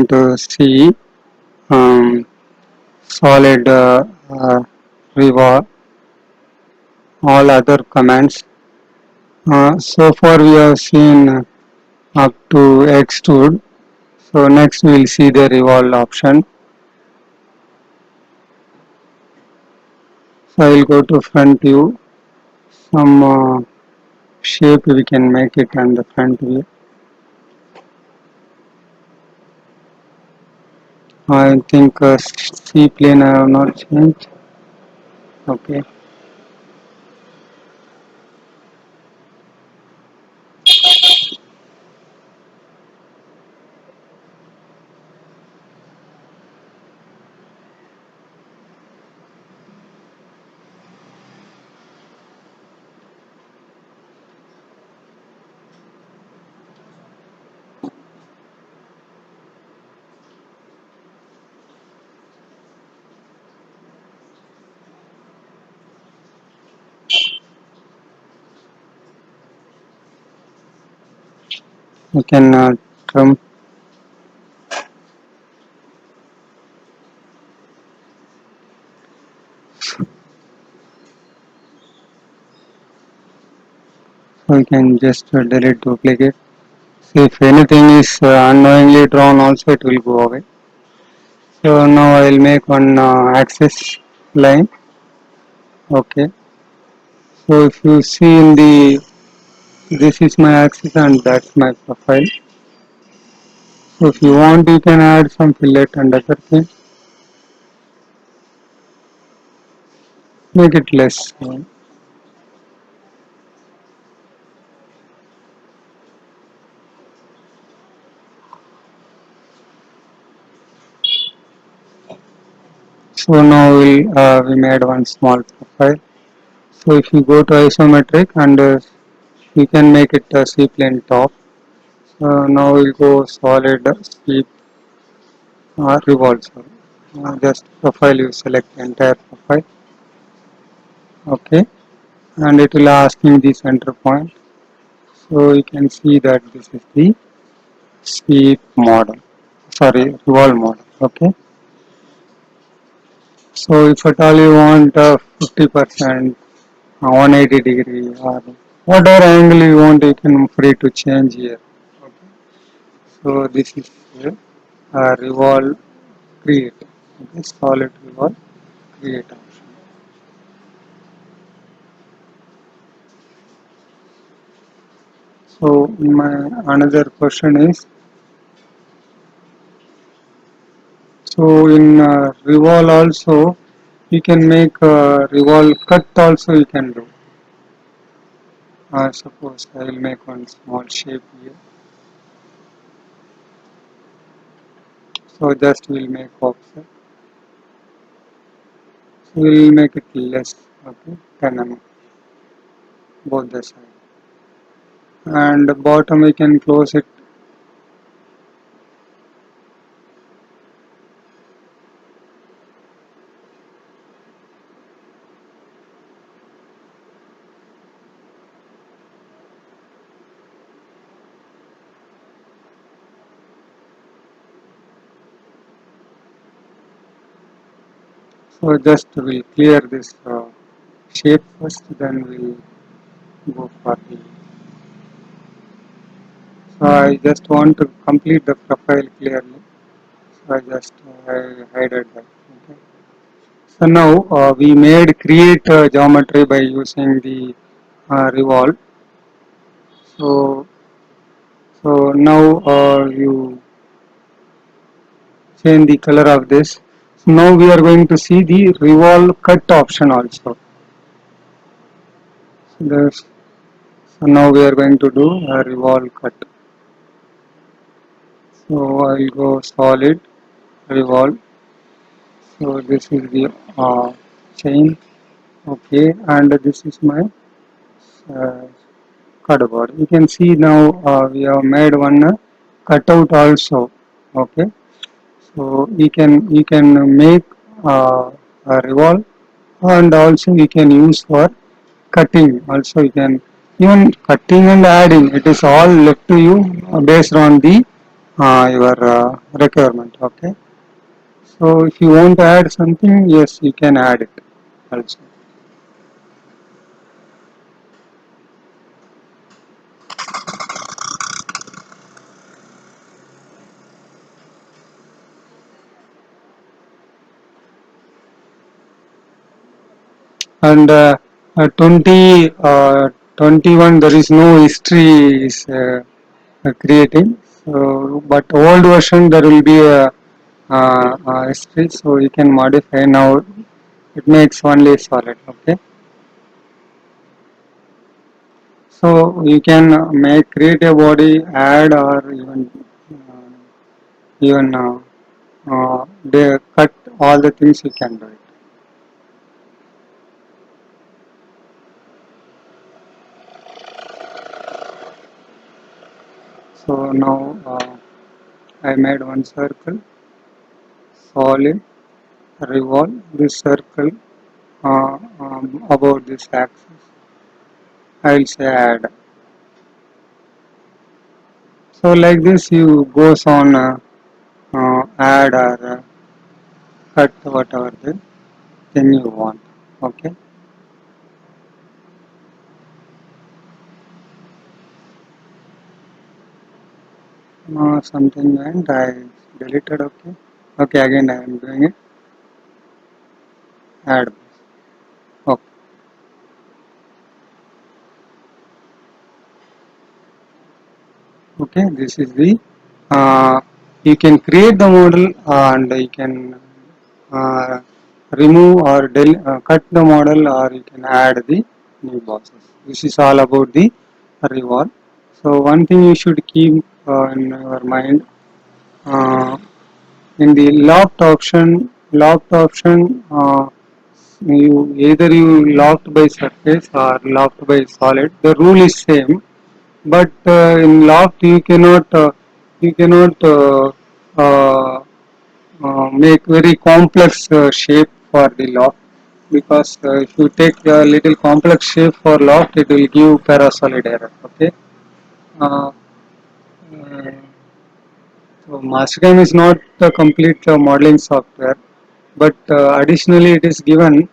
going to see um, solid revolve, all other commands. So far we have seen up to extrude. So next we will see the revolve option. So I will go to front view. Some shape we can make it on the front view. I think C plane I have not changed. Okay. We can trim. So we can just delete duplicate. So if anything is unknowingly drawn also it will go away. So now I will make one axis line. Okay. So if you see in the, this is my axis and that's my profile. So if you want you can add some fillet and other thing. Make it less. So now we made one small profile. So if you go to isometric and you can make it a C plane top. So now we'll go solid sweep revolve. Sorry. Just profile you select entire profile. Okay, and it will asking the center point. So you can see that this is the sweep model. Sorry, revolve model. Okay. So if at all you want 50%, 180 degree or whatever angle you want, you can free to change here. Okay. So this is revolve create. Okay, solid revolve create option. So my another question is, so in revolve also you can make revolve cut also you can do. Suppose I will make one small shape here. So just we'll make offset. So we'll make it less. Okay, 10 mm both the side. And the bottom we can close it. So just we'll clear this shape first, then we'll go for the. So I just want to complete the profile clearly. So I just hided that. Okay. So now we made create geometry by using the revolve. So now you change the color of this. So now we are going to see the revolve cut option also. So now we are going to do a revolve cut. So I will go solid revolve. So this is the chain. Okay, and this is my uh, cardboard. You can see now we have made one cutout also. Okay, so you can make a revolve, and also you can use for cutting. Also you can even cutting and adding. It is all left to you based on the your requirement. Okay. So if you want to add something, yes, you can add it also. And 20, 21, there is no history is creating. So, but old version there will be a history, so you can modify now. It makes only solid. Okay. So you can make create a body, add or even they cut all the things you can do it. So now I made one circle, solid, revolve this circle about this axis. I will say add. So like this you goes on add or cut whatever the thing you want. Okay. Something and I deleted. Okay. Okay. Again I am doing it. Add. Okay. Okay. This is the uh, you can create the model and you can uh, remove or cut the model or you can add the new bosses. This is all about the revolve. So one thing you should keep in your mind in the locked option, you either you locked by surface or locked by solid. The rule is same, but in loft you cannot uh, make very complex shape for the loft because if you take a little complex shape for loft it will give parasolid error. Okay. uh, uh, so Mastercam is not a complete modeling software, but additionally it is given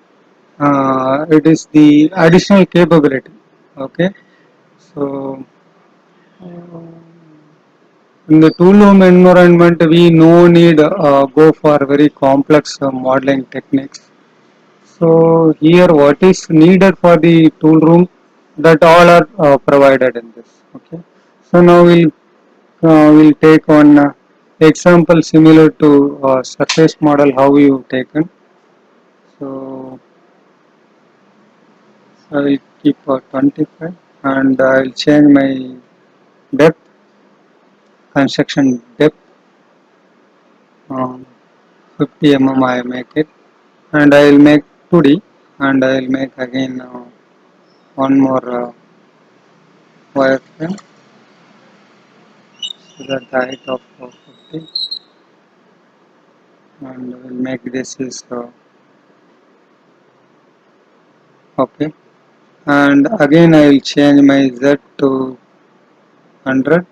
it is the additional capability. Okay. So in the tool room environment, we no need go for very complex modeling techniques. So here, what is needed for the tool room, that all are provided in this. Okay. So now we'll take one example similar to surface model how you taken. So I will keep 25 and I will change my depth, construction depth, um, 50 mm I make it, and I will make 2D and I will make again one more wireframe so that the height of 50 and we will make this is okay, and again I will change my Z to 100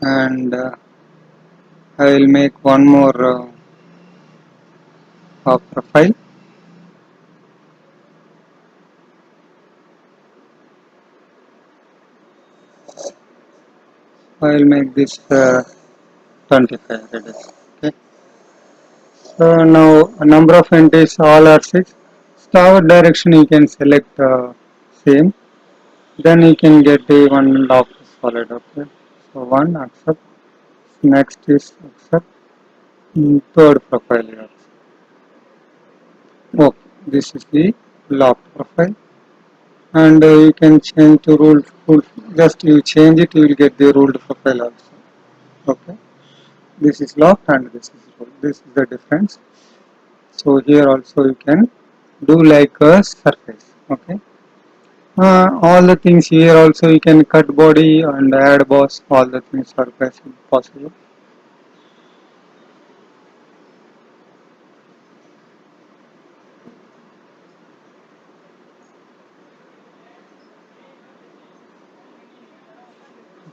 and I will make one more profile. I will make this 25 that is okay. So now a number of entries all are 6. Forward direction you can select same. Then you can get the one lock solid. Okay. So one accept. Next is accept. Third profile here. Okay. This is the locked profile. And you can change to ruled. Just you change it, you will get the ruled profile also. Okay. This is locked and this is ruled. This is the difference. So here also you can do like a surface. Okay. All the things here also you can cut body and add boss. All the things are possible.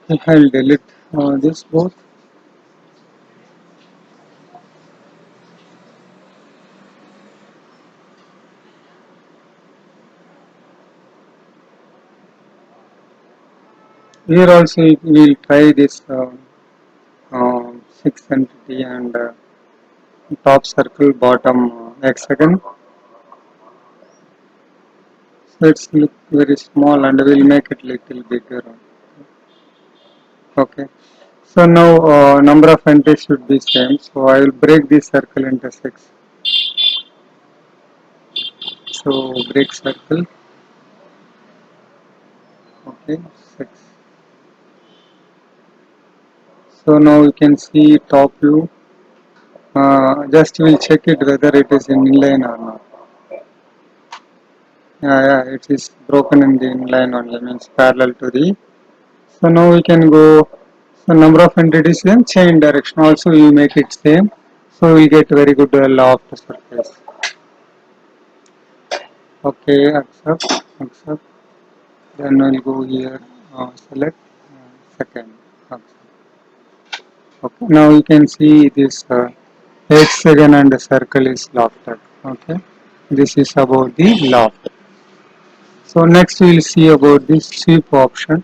I'll delete this both. Here also we'll try this 6th entity and top circle, bottom hexagon. So it's look very small and we'll make it little bigger. Okay. So now number of entries should be same. So I will break this circle into 6. So break circle. Okay, 6. So now you can see top view. Just we'll check it whether it is in inline or not. Yeah, it is broken in the inline only, means parallel to the. So now we can go. So number of entities same, chain direction also we make it same. So we get very good law of the surface. Okay, accept. Then we'll go here, select second. Accept. Okay, now you can see this hexagon and the circle is lofted. Okay, this is about the loft. So next we will see about the sweep option,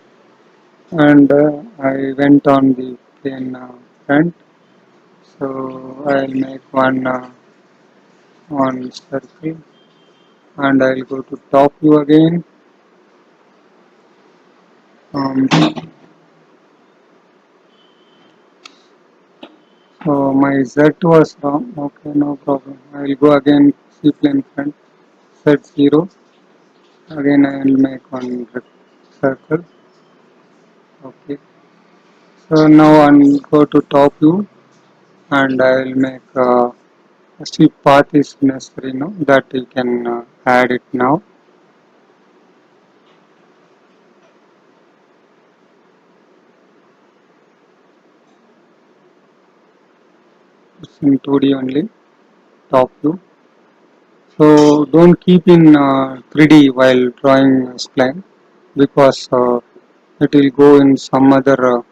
and I went on the plane front. So I'll make one circle, and I'll go to top view again. Um, so my Z was wrong. Okay, no problem. I will go again C plane front. Set 0. Again I will make one circle. Okay. So now I'll go to top view and I will make a sweep path is necessary now that you can add it now. It's in 2D only, top view. So don't keep in 3D while drawing a spline because it will go in some other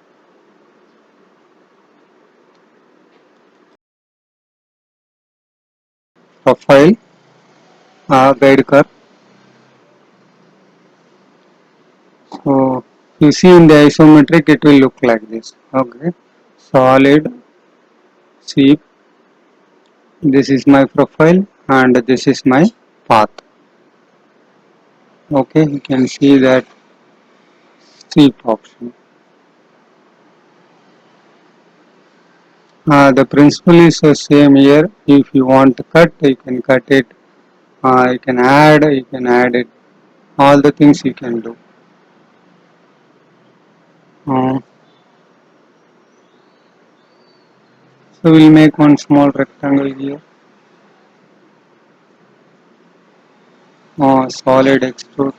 profile guide curve. So you see in the isometric it will look like this. Okay, solid sweep. This is my profile and this is my path. Okay, you can see that sweep option. The principle is the same here. If you want to cut, you can cut it. You can add it. All the things you can do. Uh, so we'll make one small rectangle here. Solid extrude.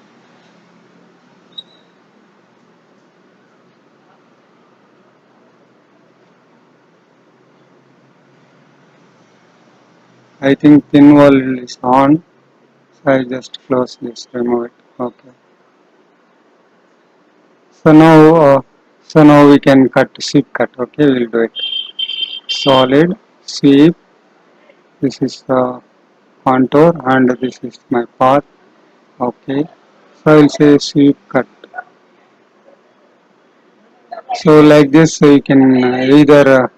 I think thin wall is on. So I just close this, remove it. Okay. So now, we can cut sweep cut. Okay, we'll do it. Solid sweep. This is the contour and this is my path. Okay. So I'll say sweep cut. So like this, you can either,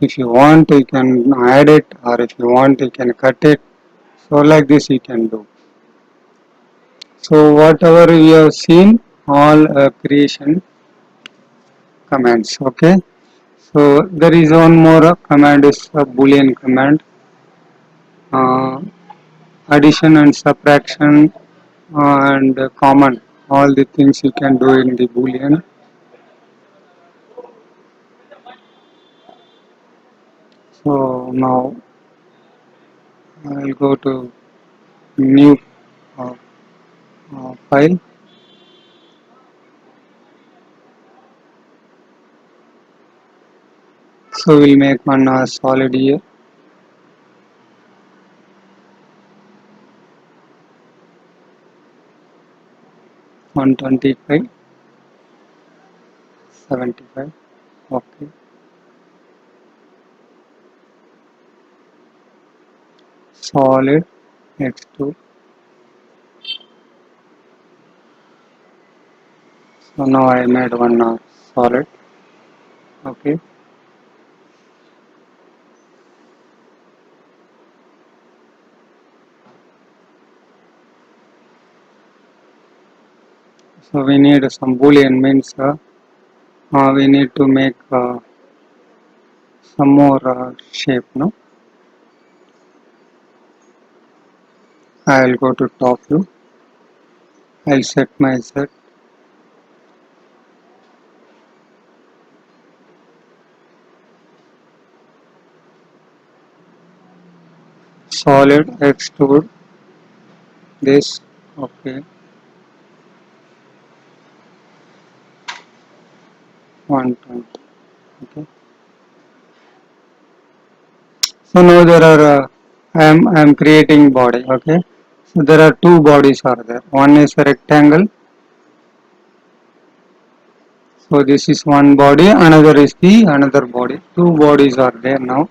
if you want, you can add it, or if you want, you can cut it. So like this, you can do. So whatever we have seen, all creation commands. Okay. So there is one more command is a boolean command. Uh, Addition and subtraction and common, all the things you can do in the boolean. So now I'll go to new uh, file. So we'll make one solid here, 125 75. Okay. Solid X2. So now I made one solid. Okay. So we need some boolean means we need to make some more shape. No, I'll go to top view. I'll set my Z. Solid extrude this. Okay. 120. Okay. So now there are I am creating body. Okay. So there are two bodies are there. One is a rectangle. So this is one body. Another is the another body. Two bodies are there now.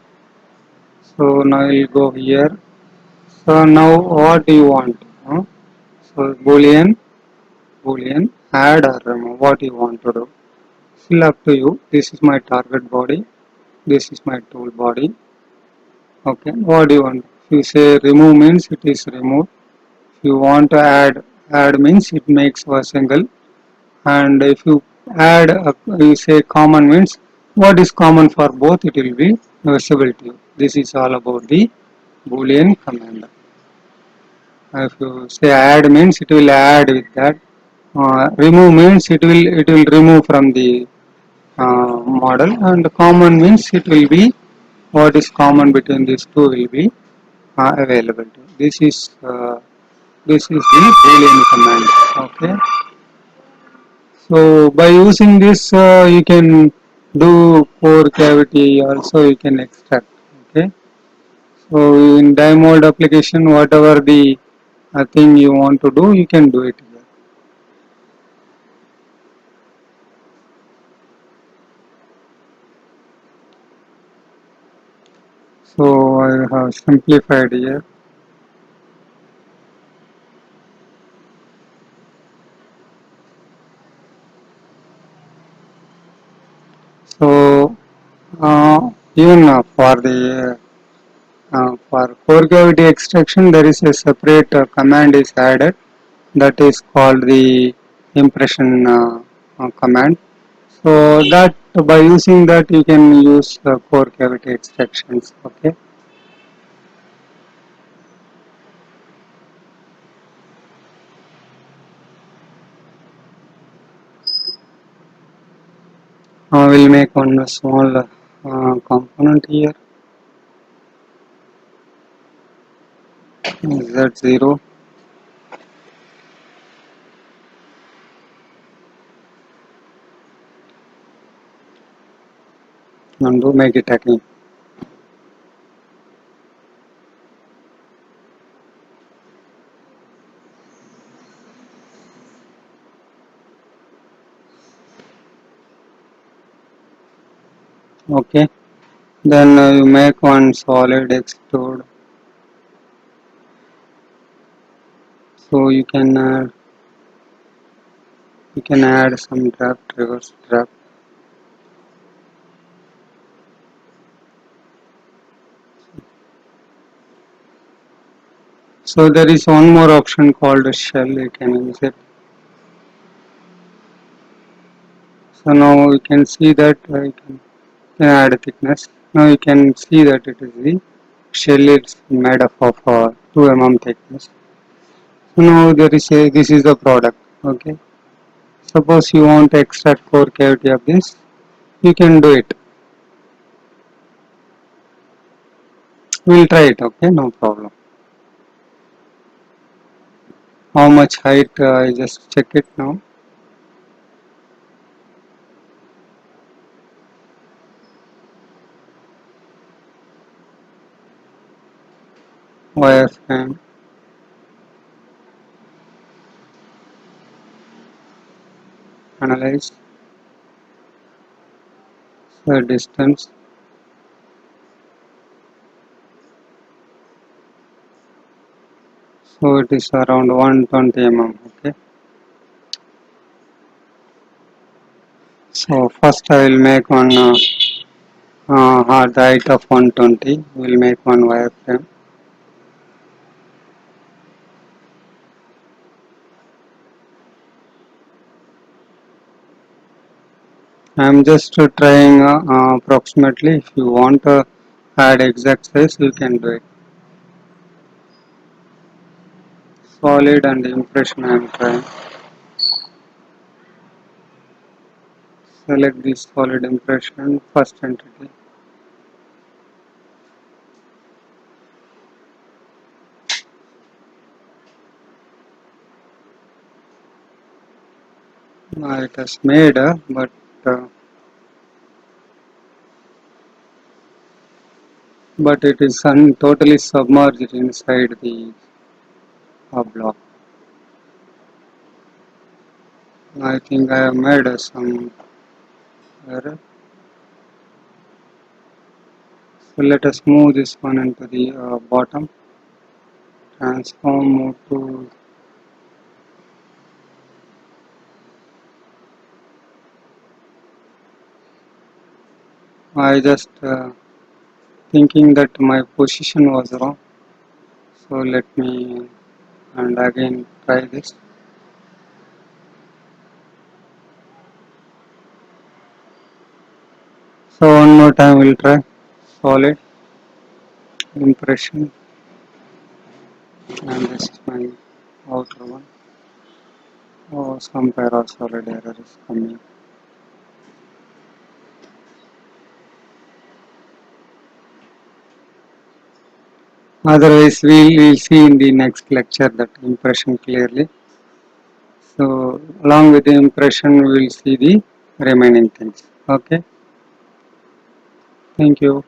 So now you go here. So now what do you want? So boolean add or remove. What you want to do? Still up to you. This is my target body. This is my tool body. Okay. What do you want? If you say remove means it is removed. If you want to add means it makes a single. And if you add you say common means what is common for both, it will be visible to you. This is all about the boolean command. If you say add means it will add with that. Remove means it will remove from the model, and common means it will be what is common between these two will be available. This is the boolean command. Okay. So by using this, you can do pore cavity. Also, you can extract. Okay. So in die mold application, whatever the thing you want to do, you can do it here. So I have simplified here. So even for core cavity extraction, there is a separate command is added that is called the impression command. So that by using that you can use core cavity extractions. Okay. We'll make one small component here. Z0 and do make it again. Okay. Then you make one solid extrude. So you can add some draft, reverse draft. So there is one more option called shell. You can use it. So now you can see that you can add thickness. Now you can see that it is the shell is made up of 2 mm thickness. So now there is a this is the product. Okay. Suppose you want to extract core cavity of this, you can do it. We'll try it. Okay, no problem. How much height? I just check it now. Wireframe. Analyze. the distance. So it is around 120 mm. Okay. So first I will make one the height of 120. We will make one wireframe. I am just trying approximately. If you want to add exact size, you can do it. Solid and impression I am trying. Select this solid impression, first entity. It has made, uh, but it is totally submerged inside the block. I think I have made some error. So let us move this one into the bottom. Transform, move to. I just thinking that my position was wrong. So let me and again try this. So one more time we'll try solid impression, and this is my outer one. Oh, some solid error is coming. Otherwise we'll see in the next lecture that impression clearly. So along with the impression we will see the remaining things. Okay. Thank you.